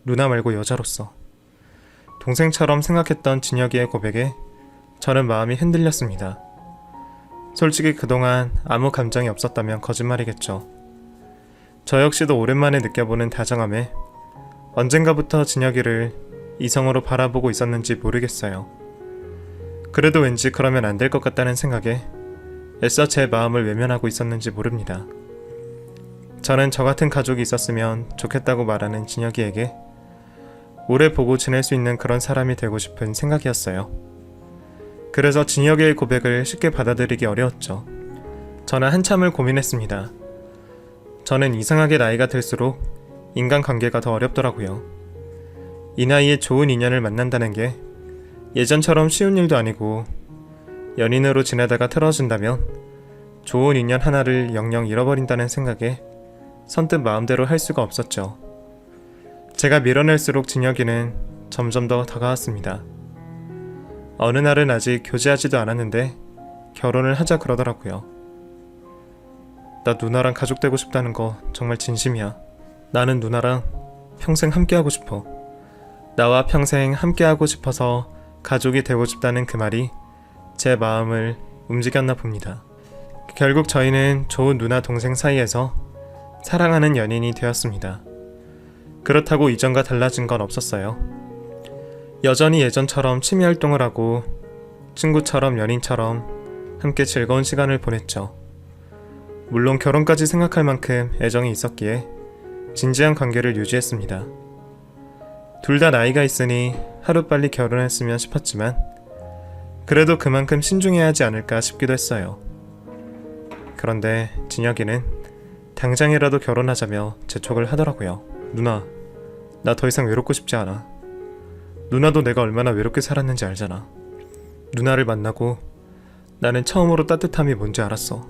누나 말고 여자로서. 동생처럼 생각했던 진혁이의 고백에 저는 마음이 흔들렸습니다. 솔직히 그동안 아무 감정이 없었다면 거짓말이겠죠. 저 역시도 오랜만에 느껴보는 다정함에 언젠가부터 진혁이를 이성으로 바라보고 있었는지 모르겠어요. 그래도 왠지 그러면 안 될 것 같다는 생각에 애써 제 마음을 외면하고 있었는지 모릅니다. 저는 저 같은 가족이 있었으면 좋겠다고 말하는 진혁이에게 오래 보고 지낼 수 있는 그런 사람이 되고 싶은 생각이었어요. 그래서 진혁이의 고백을 쉽게 받아들이기 어려웠죠. 저는 한참을 고민했습니다. 저는 이상하게 나이가 들수록 인간관계가 더 어렵더라고요. 이 나이에 좋은 인연을 만난다는 게 예전처럼 쉬운 일도 아니고 연인으로 지내다가 틀어진다면 좋은 인연 하나를 영영 잃어버린다는 생각에 선뜻 마음대로 할 수가 없었죠. 제가 밀어낼수록 진혁이는 점점 더 다가왔습니다. 어느 날은 아직 교제하지도 않았는데 결혼을 하자 그러더라고요. 나 누나랑 가족 되고 싶다는 거 정말 진심이야. 나는 누나랑 평생 함께하고 싶어. 나와 평생 함께하고 싶어서 가족이 되고 싶다는 그 말이 제 마음을 움직였나 봅니다. 결국 저희는 좋은 누나 동생 사이에서 사랑하는 연인이 되었습니다. 그렇다고 이전과 달라진 건 없었어요. 여전히 예전처럼 취미 활동을 하고 친구처럼 연인처럼 함께 즐거운 시간을 보냈죠. 물론 결혼까지 생각할 만큼 애정이 있었기에 진지한 관계를 유지했습니다. 둘 다 나이가 있으니 하루빨리 결혼했으면 싶었지만 그래도 그만큼 신중해야 하지 않을까 싶기도 했어요. 그런데 진혁이는 당장이라도 결혼하자며 재촉을 하더라고요. 누나, 나 더 이상 외롭고 싶지 않아. 누나도 내가 얼마나 외롭게 살았는지 알잖아. 누나를 만나고 나는 처음으로 따뜻함이 뭔지 알았어.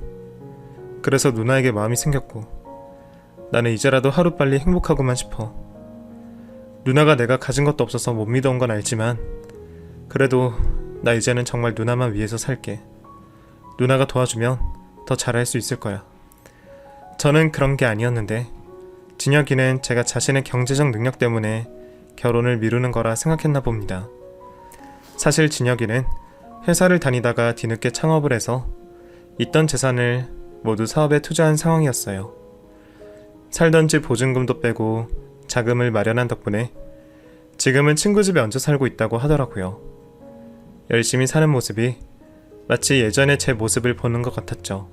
그래서 누나에게 마음이 생겼고 나는 이제라도 하루빨리 행복하고만 싶어. 누나가 내가 가진 것도 없어서 못 믿어온 건 알지만 그래도 나 이제는 정말 누나만 위해서 살게. 누나가 도와주면 더 잘할 수 있을 거야. 저는 그런 게 아니었는데 진혁이는 제가 자신의 경제적 능력 때문에 결혼을 미루는 거라 생각했나 봅니다. 사실 진혁이는 회사를 다니다가 뒤늦게 창업을 해서 있던 재산을 모두 사업에 투자한 상황이었어요. 살던 집 보증금도 빼고 자금을 마련한 덕분에 지금은 친구 집에 얹혀 살고 있다고 하더라고요. 열심히 사는 모습이 마치 예전의 제 모습을 보는 것 같았죠.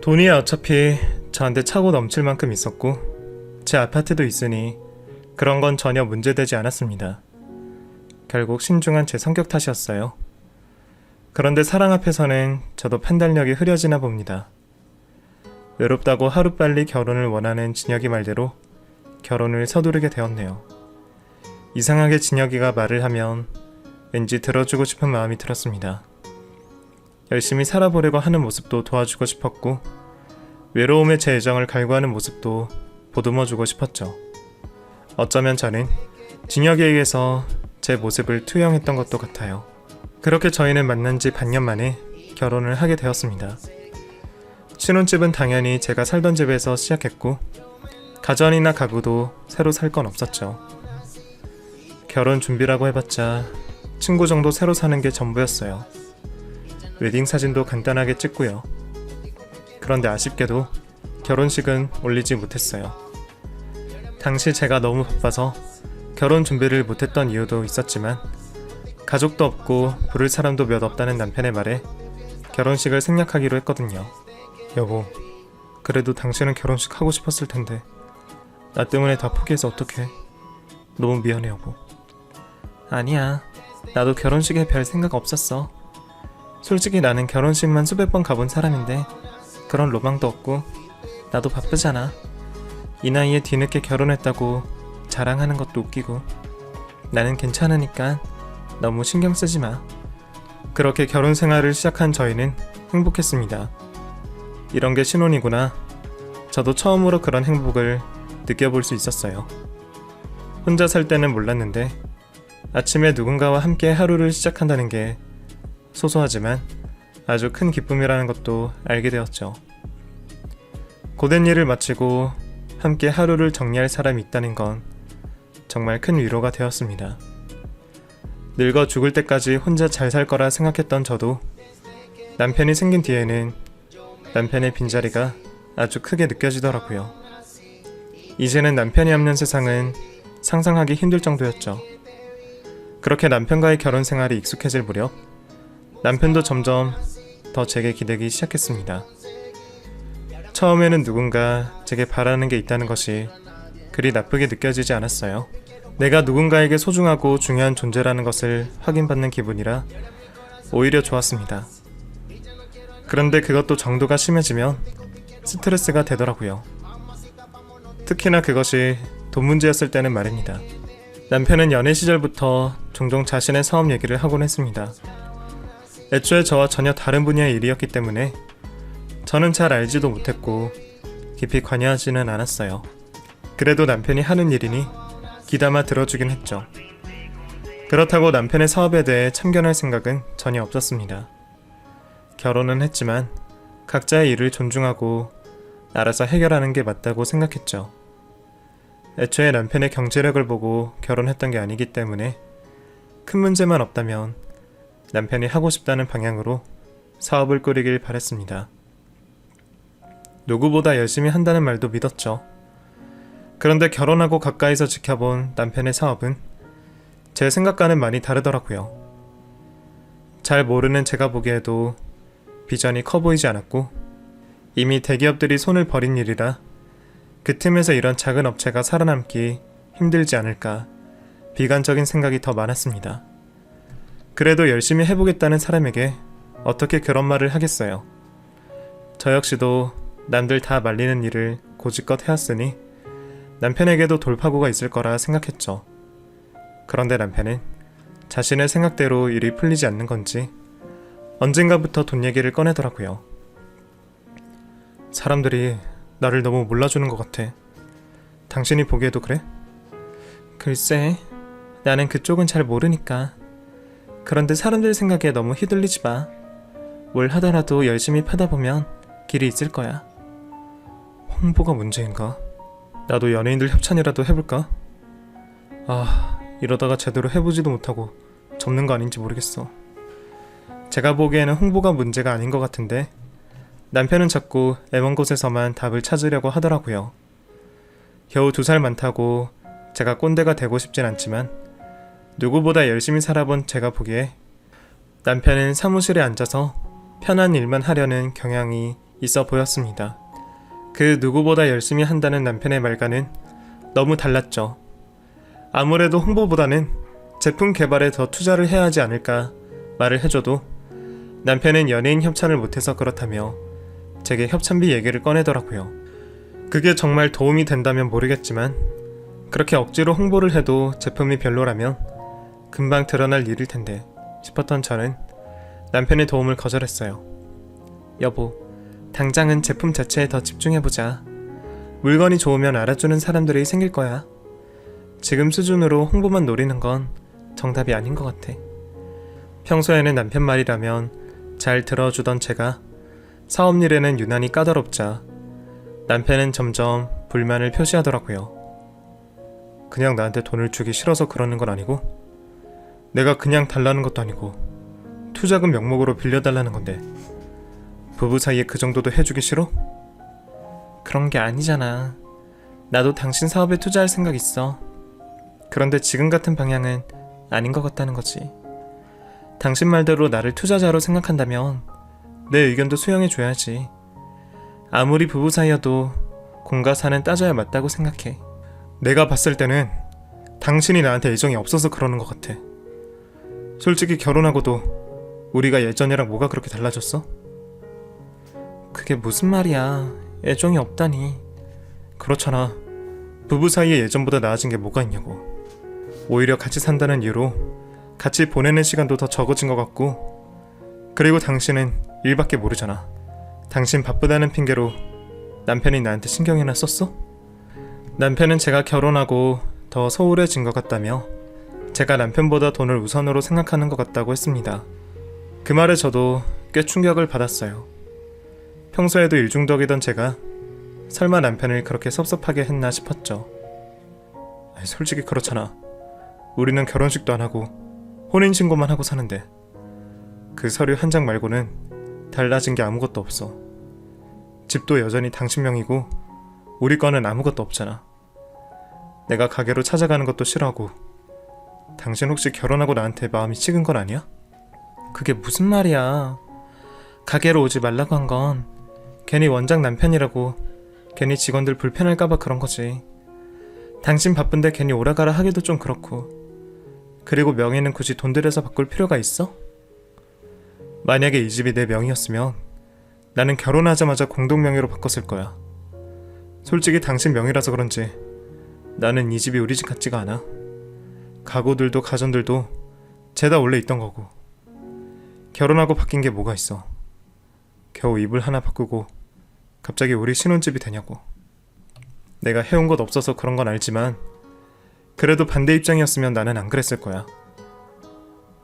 돈이 어차피 저한테 차고 넘칠 만큼 있었고 제 아파트도 있으니 그런 건 전혀 문제되지 않았습니다. 결국 신중한 제 성격 탓이었어요. 그런데 사랑 앞에서는 저도 판단력이 흐려지나 봅니다. 외롭다고 하루빨리 결혼을 원하는 진혁이 말대로 결혼을 서두르게 되었네요. 이상하게 진혁이가 말을 하면 왠지 들어주고 싶은 마음이 들었습니다. 열심히 살아보려고 하는 모습도 도와주고 싶었고 외로움에 제 애정을 갈구하는 모습도 보듬어주고 싶었죠. 어쩌면 저는 진혁이에게서 제 모습을 투영했던 것도 같아요. 그렇게 저희는 만난 지 반년 만에 결혼을 하게 되었습니다. 신혼집은 당연히 제가 살던 집에서 시작했고 가전이나 가구도 새로 살 건 없었죠. 결혼 준비라고 해봤자 친구 정도 새로 사는 게 전부였어요. 웨딩 사진도 간단하게 찍고요. 그런데 아쉽게도 결혼식은 올리지 못했어요. 당시 제가 너무 바빠서 결혼 준비를 못했던 이유도 있었지만 가족도 없고 부를 사람도 몇 없다는 남편의 말에 결혼식을 생략하기로 했거든요. 여보, 그래도 당신은 결혼식 하고 싶었을 텐데 나 때문에 다 포기해서 어떡해. 너무 미안해 여보. 아니야, 나도 결혼식에 별 생각 없었어. 솔직히 나는 결혼식만 수백 번 가본 사람인데 그런 로망도 없고 나도 바쁘잖아. 이 나이에 뒤늦게 결혼했다고 자랑하는 것도 웃기고 나는 괜찮으니까 너무 신경 쓰지 마. 그렇게 결혼 생활을 시작한 저희는 행복했습니다. 이런 게 신혼이구나. 저도 처음으로 그런 행복을 느껴볼 수 있었어요. 혼자 살 때는 몰랐는데 아침에 누군가와 함께 하루를 시작한다는 게 소소하지만 아주 큰 기쁨이라는 것도 알게 되었죠. 고된 일을 마치고 함께 하루를 정리할 사람이 있다는 건 정말 큰 위로가 되었습니다. 늙어 죽을 때까지 혼자 잘 살 거라 생각했던 저도 남편이 생긴 뒤에는 남편의 빈자리가 아주 크게 느껴지더라고요. 이제는 남편이 없는 세상은 상상하기 힘들 정도였죠. 그렇게 남편과의 결혼 생활이 익숙해질 무렵 남편도 점점 더 제게 기대기 시작했습니다. 처음에는 누군가 제게 바라는 게 있다는 것이 그리 나쁘게 느껴지지 않았어요. 내가 누군가에게 소중하고 중요한 존재라는 것을 확인받는 기분이라 오히려 좋았습니다. 그런데 그것도 정도가 심해지면 스트레스가 되더라고요. 특히나 그것이 돈 문제였을 때는 말입니다. 남편은 연애 시절부터 종종 자신의 사업 얘기를 하곤 했습니다. 애초에 저와 전혀 다른 분야의 일이었기 때문에 저는 잘 알지도 못했고 깊이 관여하지는 않았어요. 그래도 남편이 하는 일이니 귀담아 들어주긴 했죠. 그렇다고 남편의 사업에 대해 참견할 생각은 전혀 없었습니다. 결혼은 했지만 각자의 일을 존중하고 알아서 해결하는 게 맞다고 생각했죠. 애초에 남편의 경제력을 보고 결혼했던 게 아니기 때문에 큰 문제만 없다면 남편이 하고 싶다는 방향으로 사업을 꾸리길 바랬습니다. 누구보다 열심히 한다는 말도 믿었죠. 그런데 결혼하고 가까이서 지켜본 남편의 사업은 제 생각과는 많이 다르더라고요. 잘 모르는 제가 보기에도 비전이 커 보이지 않았고 이미 대기업들이 손을 버린 일이라 그 틈에서 이런 작은 업체가 살아남기 힘들지 않을까 비관적인 생각이 더 많았습니다. 그래도 열심히 해보겠다는 사람에게 어떻게 그런 말을 하겠어요. 저 역시도 남들 다 말리는 일을 고지껏 해왔으니 남편에게도 돌파구가 있을 거라 생각했죠. 그런데 남편은 자신의 생각대로 일이 풀리지 않는 건지 언젠가부터 돈 얘기를 꺼내더라고요. 사람들이 나를 너무 몰라주는 것 같아. 당신이 보기에도 그래? 글쎄, 나는 그쪽은 잘 모르니까. 그런데 사람들 생각에 너무 휘둘리지 마. 뭘 하더라도 열심히 파다 보면 길이 있을 거야. 홍보가 문제인가? 나도 연예인들 협찬이라도 해볼까? 이러다가 제대로 해보지도 못하고 접는 거 아닌지 모르겠어. 제가 보기에는 홍보가 문제가 아닌 것 같은데 남편은 자꾸 애먼 곳에서만 답을 찾으려고 하더라고요. 겨우 2살 많다고 제가 꼰대가 되고 싶진 않지만 누구보다 열심히 살아본 제가 보기에 남편은 사무실에 앉아서 편한 일만 하려는 경향이 있어 보였습니다. 그 누구보다 열심히 한다는 남편의 말과는 너무 달랐죠. 아무래도 홍보보다는 제품 개발에 더 투자를 해야 하지 않을까 말을 해줘도 남편은 연예인 협찬을 못해서 그렇다며 제게 협찬비 얘기를 꺼내더라고요. 그게 정말 도움이 된다면 모르겠지만 그렇게 억지로 홍보를 해도 제품이 별로라면 금방 드러날 일일 텐데 싶었던 저는 남편의 도움을 거절했어요. 여보, 당장은 제품 자체에 더 집중해보자. 물건이 좋으면 알아주는 사람들이 생길 거야. 지금 수준으로 홍보만 노리는 건 정답이 아닌 것 같아. 평소에는 남편 말이라면 잘 들어주던 제가 사업 일에는 유난히 까다롭자 남편은 점점 불만을 표시하더라고요. 그냥 나한테 돈을 주기 싫어서 그러는 건 아니고 내가 그냥 달라는 것도 아니고 투자금 명목으로 빌려달라는 건데 부부 사이에 그 정도도 해주기 싫어? 그런 게 아니잖아. 나도 당신 사업에 투자할 생각 있어. 그런데 지금 같은 방향은 아닌 것 같다는 거지. 당신 말대로 나를 투자자로 생각한다면 내 의견도 수용해줘야지. 아무리 부부 사이여도 공과 사는 따져야 맞다고 생각해. 내가 봤을 때는 당신이 나한테 애정이 없어서 그러는 것 같아. 솔직히 결혼하고도 우리가 예전이랑 뭐가 그렇게 달라졌어? 그게 무슨 말이야. 애정이 없다니. 그렇잖아. 부부 사이에 예전보다 나아진 게 뭐가 있냐고. 오히려 같이 산다는 이유로 같이 보내는 시간도 더 적어진 것 같고, 그리고 당신은 일밖에 모르잖아. 당신 바쁘다는 핑계로 남편이 나한테 신경이나 썼어? 남편은 제가 결혼하고 더 소홀해진 것 같다며 제가 남편보다 돈을 우선으로 생각하는 것 같다고 했습니다. 그 말에 저도 꽤 충격을 받았어요. 평소에도 일중독이던 제가 설마 남편을 그렇게 섭섭하게 했나 싶었죠. 아니, 솔직히 그렇잖아. 우리는 결혼식도 안 하고 혼인신고만 하고 사는데 그 서류 한 장 말고는 달라진 게 아무것도 없어. 집도 여전히 당신 명이고 우리 거는 아무것도 없잖아. 내가 가게로 찾아가는 것도 싫어하고 당신 혹시 결혼하고 나한테 마음이 식은 건 아니야? 그게 무슨 말이야. 가게로 오지 말라고 한 건 괜히 원장 남편이라고 괜히 직원들 불편할까봐 그런 거지. 당신 바쁜데 괜히 오라가라 하기도 좀 그렇고. 그리고 명의는 굳이 돈 들여서 바꿀 필요가 있어? 만약에 이 집이 내 명의였으면 나는 결혼하자마자 공동명의로 바꿨을 거야. 솔직히 당신 명의라서 그런지 나는 이 집이 우리 집 같지가 않아. 가구들도 가전들도 죄다 원래 있던 거고. 결혼하고 바뀐 게 뭐가 있어. 겨우 이불 하나 바꾸고 갑자기 우리 신혼집이 되냐고. 내가 해온 것 없어서 그런 건 알지만 그래도 반대 입장이었으면 나는 안 그랬을 거야.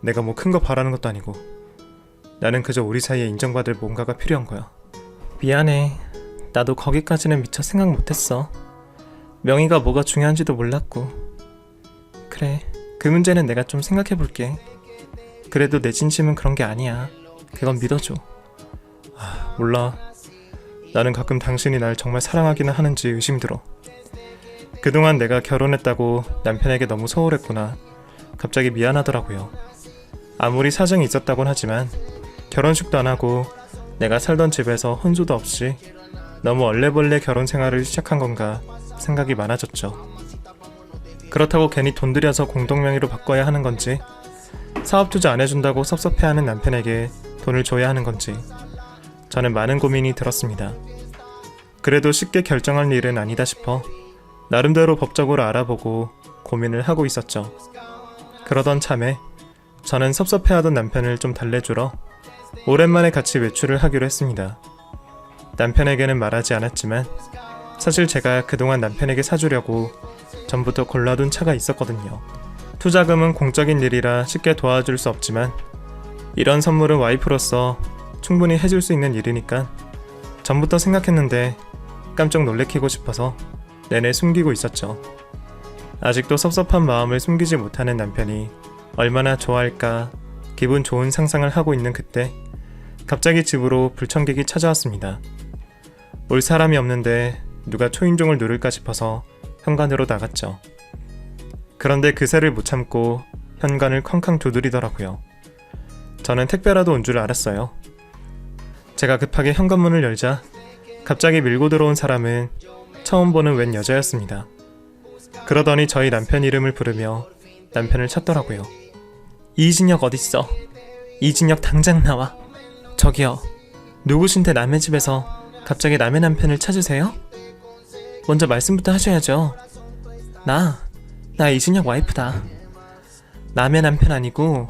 내가 뭐 큰 거 바라는 것도 아니고 나는 그저 우리 사이에 인정받을 뭔가가 필요한 거야. 미안해. 나도 거기까지는 미처 생각 못했어. 명의가 뭐가 중요한지도 몰랐고. 그래, 그 문제는 내가 좀 생각해볼게. 그래도 내 진심은 그런 게 아니야. 그건 믿어줘. 몰라. 나는 가끔 당신이 날 정말 사랑하기는 하는지 의심들어. 그동안 내가 결혼했다고 남편에게 너무 소홀했구나. 갑자기 미안하더라고요. 아무리 사정이 있었다곤 하지만 결혼식도 안 하고 내가 살던 집에서 혼수도 없이 너무 얼레벌레 결혼 생활을 시작한 건가 생각이 많아졌죠. 그렇다고 괜히 돈 들여서 공동명의로 바꿔야 하는 건지, 사업 투자 안 해준다고 섭섭해하는 남편에게 돈을 줘야 하는 건지 저는 많은 고민이 들었습니다. 그래도 쉽게 결정할 일은 아니다 싶어 나름대로 법적으로 알아보고 고민을 하고 있었죠. 그러던 참에 저는 섭섭해하던 남편을 좀 달래주러 오랜만에 같이 외출을 하기로 했습니다. 남편에게는 말하지 않았지만 사실 제가 그동안 남편에게 사주려고 전부터 골라둔 차가 있었거든요. 투자금은 공적인 일이라 쉽게 도와줄 수 없지만 이런 선물은 와이프로서 충분히 해줄 수 있는 일이니까 전부터 생각했는데 깜짝 놀래키고 싶어서 내내 숨기고 있었죠. 아직도 섭섭한 마음을 숨기지 못하는 남편이 얼마나 좋아할까 기분 좋은 상상을 하고 있는 그때 갑자기 집으로 불청객이 찾아왔습니다. 올 사람이 없는데 누가 초인종을 누를까 싶어서 현관으로 나갔죠. 그런데 그새를 못 참고 현관을 쾅쾅 두드리더라고요. 저는 택배라도 온 줄 알았어요. 제가 급하게 현관문을 열자 갑자기 밀고 들어온 사람은 처음 보는 웬 여자였습니다. 그러더니 저희 남편 이름을 부르며 남편을 찾더라고요. 이진혁 어딨어? 이진혁 당장 나와. 저기요, 누구신데 남의 집에서 갑자기 남의 남편을 찾으세요? 먼저 말씀부터 하셔야죠. 나 이진혁 와이프다. 남의 남편 아니고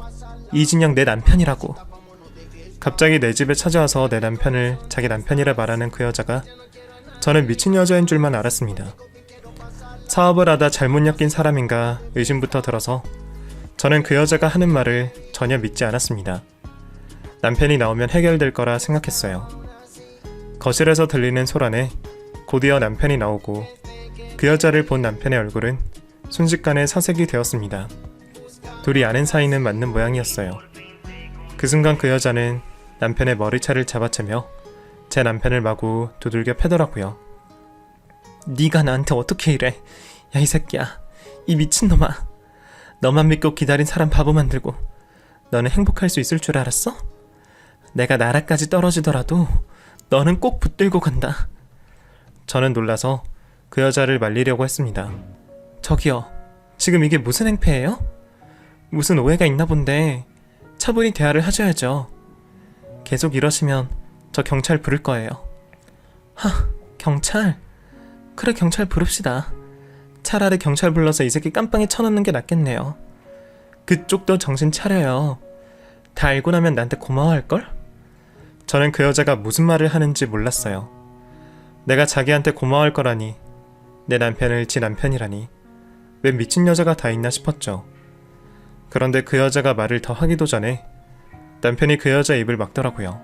이진혁 내 남편이라고. 갑자기 내 집에 찾아와서 내 남편을 자기 남편이라 말하는 그 여자가 저는 미친 여자인 줄만 알았습니다. 사업을 하다 잘못 엮인 사람인가 의심부터 들어서 저는 그 여자가 하는 말을 전혀 믿지 않았습니다. 남편이 나오면 해결될 거라 생각했어요. 거실에서 들리는 소란에 곧이어 남편이 나오고 그 여자를 본 남편의 얼굴은 순식간에 사색이 되었습니다. 둘이 아는 사이는 맞는 모양이었어요. 그 순간 그 여자는 남편의 머리차를 잡아채며 제 남편을 마구 두들겨 패더라고요. 네가 나한테 어떻게 이래? 야, 이 새끼야, 이 미친놈아. 너만 믿고 기다린 사람 바보 만들고 너는 행복할 수 있을 줄 알았어? 내가 나라까지 떨어지더라도 너는 꼭 붙들고 간다. 저는 놀라서 그 여자를 말리려고 했습니다. 저기요, 지금 이게 무슨 행패예요? 무슨 오해가 있나 본데 차분히 대화를 하셔야죠. 계속 이러시면 저 경찰 부를 거예요. 경찰? 그래, 경찰 부릅시다. 차라리 경찰 불러서 이 새끼 깜빵에 쳐넣는 게 낫겠네요. 그쪽도 정신 차려요. 다 알고 나면 나한테 고마워할걸? 저는 그 여자가 무슨 말을 하는지 몰랐어요. 내가 자기한테 고마워할 거라니, 내 남편을 지 남편이라니, 왜 미친 여자가 다 있나 싶었죠. 그런데 그 여자가 말을 더 하기도 전에 남편이 그 여자 입을 막더라고요.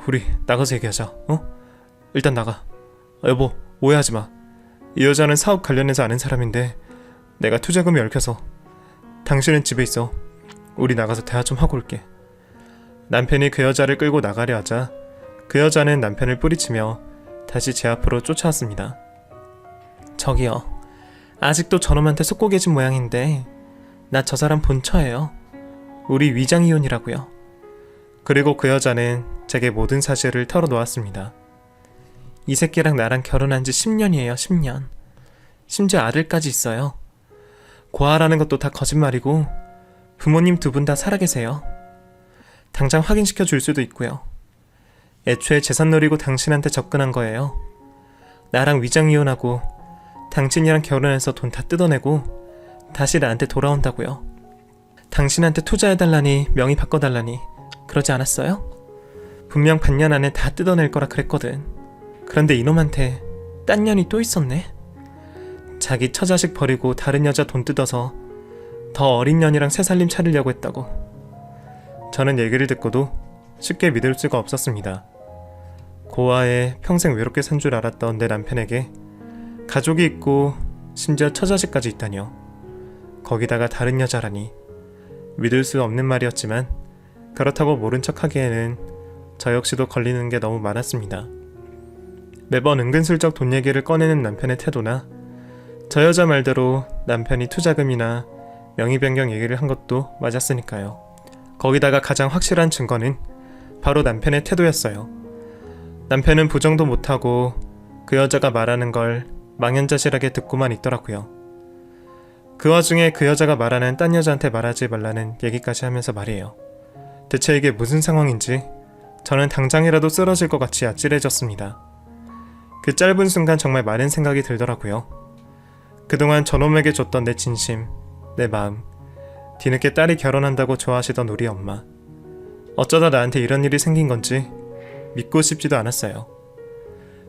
우리 나가서 얘기하자. 일단 나가. 여보, 오해하지 마. 이 여자는 사업 관련해서 아는 사람인데 내가 투자금이 얽혀서. 당신은 집에 있어. 우리 나가서 대화 좀 하고 올게. 남편이 그 여자를 끌고 나가려 하자 그 여자는 남편을 뿌리치며 다시 제 앞으로 쫓아왔습니다. 저기요. 아직도 저놈한테 속고 계신 모양인데 나 저 사람 본처예요. 우리 위장이혼이라고요. 그리고 그 여자는 제게 모든 사실을 털어놓았습니다. 이 새끼랑 나랑 결혼한 지 10년이에요. 10년. 심지어 아들까지 있어요. 고아라는 것도 다 거짓말이고 부모님 두 분 다 살아계세요. 당장 확인시켜 줄 수도 있고요. 애초에 재산 노리고 당신한테 접근한 거예요. 나랑 위장이혼하고 당신이랑 결혼해서 돈 다 뜯어내고 다시 나한테 돌아온다고요. 당신한테 투자해달라니 명의 바꿔달라니 그러지 않았어요? 분명 반년 안에 다 뜯어낼 거라 그랬거든. 그런데 이놈한테 딴 년이 또 있었네. 자기 처자식 버리고 다른 여자 돈 뜯어서 더 어린 년이랑 새살림 차리려고 했다고. 저는 얘기를 듣고도 쉽게 믿을 수가 없었습니다. 고아에 평생 외롭게 산 줄 알았던 내 남편에게 가족이 있고 심지어 처자식까지 있다니요. 거기다가 다른 여자라니. 믿을 수 없는 말이었지만 그렇다고 모른 척 하기에는 저 역시도 걸리는 게 너무 많았습니다. 매번 은근슬쩍 돈 얘기를 꺼내는 남편의 태도나 저 여자 말대로 남편이 투자금이나 명의 변경 얘기를 한 것도 맞았으니까요. 거기다가 가장 확실한 증거는 바로 남편의 태도였어요. 남편은 부정도 못하고 그 여자가 말하는 걸 망연자실하게 듣고만 있더라고요. 그 와중에 그 여자가 말하는 딴 여자한테 말하지 말라는 얘기까지 하면서 말이에요. 대체 이게 무슨 상황인지 저는 당장이라도 쓰러질 것 같이 아찔해졌습니다. 그 짧은 순간 정말 많은 생각이 들더라고요. 그동안 저놈에게 줬던 내 진심, 내 마음, 뒤늦게 딸이 결혼한다고 좋아하시던 우리 엄마. 어쩌다 나한테 이런 일이 생긴 건지 믿고 싶지도 않았어요.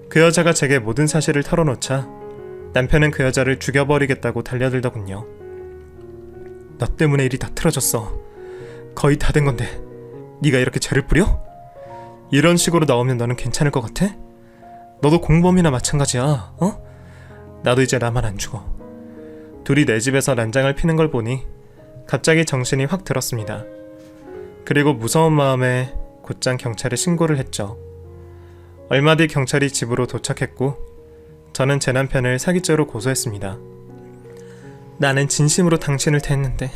그 여자가 제게 모든 사실을 털어놓자 남편은 그 여자를 죽여버리겠다고 달려들더군요. 너 때문에 일이 다 틀어졌어. 거의 다 된 건데 네가 이렇게 죄를 뿌려? 이런 식으로 나오면 너는 괜찮을 것 같아? 너도 공범이나 마찬가지야. 어? 나도 이제 나만 안 죽어. 둘이 내 집에서 난장을 피는 걸 보니 갑자기 정신이 확 들었습니다. 그리고 무서운 마음에 곧장 경찰에 신고를 했죠. 얼마 뒤 경찰이 집으로 도착했고 저는 제 남편을 사기죄로 고소했습니다. 나는 진심으로 당신을 대했는데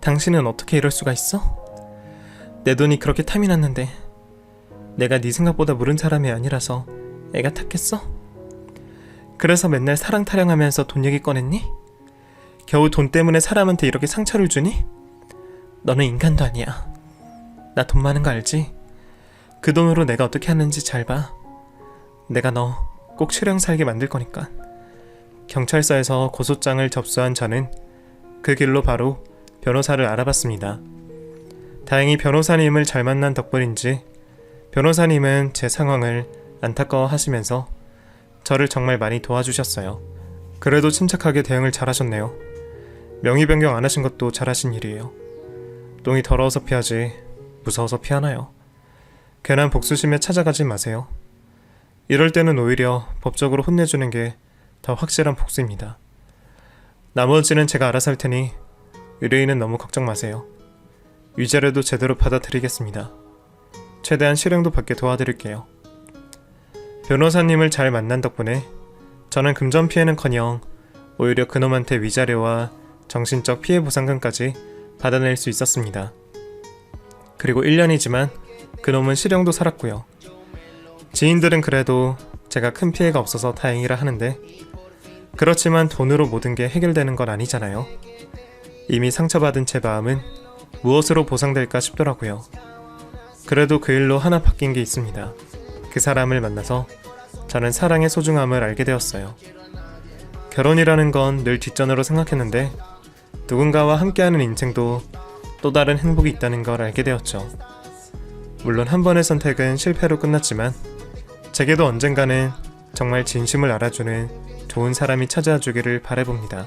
당신은 어떻게 이럴 수가 있어? 내 돈이 그렇게 탐이 났는데 내가 네 생각보다 무른 사람이 아니라서 애가 탔겠어? 그래서 맨날 사랑 타령하면서 돈 얘기 꺼냈니? 겨우 돈 때문에 사람한테 이렇게 상처를 주니? 너는 인간도 아니야. 나 돈 많은 거 알지? 그 돈으로 내가 어떻게 하는지 잘 봐. 내가 너 꼭 실형 살게 만들 거니까. 경찰서에서 고소장을 접수한 저는 그 길로 바로 변호사를 알아봤습니다. 다행히 변호사님을 잘 만난 덕분인지 변호사님은 제 상황을 안타까워하시면서 저를 정말 많이 도와주셨어요. 그래도 침착하게 대응을 잘하셨네요. 명의 변경 안 하신 것도 잘하신 일이에요. 똥이 더러워서 피하지 무서워서 피하나요? 괜한 복수심에 찾아가지 마세요. 이럴 때는 오히려 법적으로 혼내주는 게 더 확실한 복수입니다. 나머지는 제가 알아서 할 테니 의뢰인은 너무 걱정 마세요. 위자료도 제대로 받아드리겠습니다. 최대한 실형도 받게 도와드릴게요. 변호사님을 잘 만난 덕분에 저는 금전 피해는커녕 오히려 그놈한테 위자료와 정신적 피해 보상금까지 받아낼 수 있었습니다. 그리고 1년이지만 그놈은 실형도 살았고요. 지인들은 그래도 제가 큰 피해가 없어서 다행이라 하는데 그렇지만 돈으로 모든 게 해결되는 건 아니잖아요. 이미 상처받은 제 마음은 무엇으로 보상될까 싶더라고요. 그래도 그 일로 하나 바뀐 게 있습니다. 그 사람을 만나서 저는 사랑의 소중함을 알게 되었어요. 결혼이라는 건 늘 뒷전으로 생각했는데 누군가와 함께하는 인생도 또 다른 행복이 있다는 걸 알게 되었죠. 물론 한 번의 선택은 실패로 끝났지만 제게도 언젠가는 정말 진심을 알아주는 좋은 사람이 찾아주기를 바라봅니다.